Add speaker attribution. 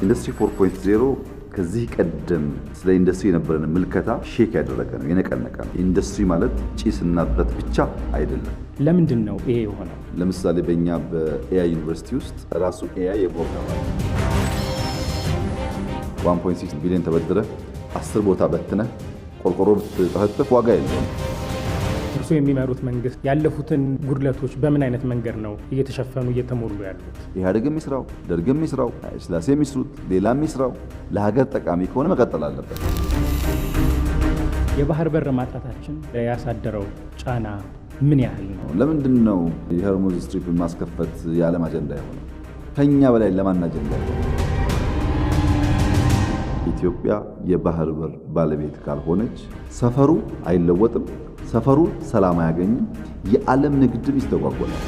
Speaker 1: ኢንዱስትሪ 4.0 ከዚህ ቀደም ስለ ኢንዱስትሪ የነበረን ምልከታ ሼክ ያደረገ ነው፣ የነቀነቀ ነው። ኢንዱስትሪ ማለት ጭስና ብረት ብቻ አይደለም።
Speaker 2: ለምንድን ነው ይሄ የሆነው?
Speaker 1: ለምሳሌ በእኛ በኤአይ ዩኒቨርሲቲ ውስጥ ራሱ ኤአይ የቦርድ አባል 1.6 ቢሊዮን ተበድረ 10 ቦታ በትነህ ቆርቆሮ ብትጠፈጥፍ ዋጋ የለውም።
Speaker 2: እርስዎ የሚመሩት መንግስት ያለፉትን ጉድለቶች በምን አይነት መንገድ ነው እየተሸፈኑ እየተሞሉ ያሉት?
Speaker 1: ኢህአዴግም ይስራው፣ ደርግም ይስራው፣ ሥላሴም ይስሩት፣ ሌላም ይስራው ለሀገር ጠቃሚ ከሆነ መቀጠል አለበት።
Speaker 2: የባህር በር ማጣታችን ያሳደረው ጫና ምን ያህል ነው?
Speaker 1: ለምንድን ነው የሆርሙዝ ስትሪፕን ማስከፈት የዓለም አጀንዳ የሆነው? ከኛ በላይ ለማን አጀንዳ የሆነው? ኢትዮጵያ የባህር በር ባለቤት ካልሆነች ሰፈሩ አይለወጥም፣ ሰፈሩ ሰላም አያገኝም፣ የዓለም ንግድም ይስተጓጎላል።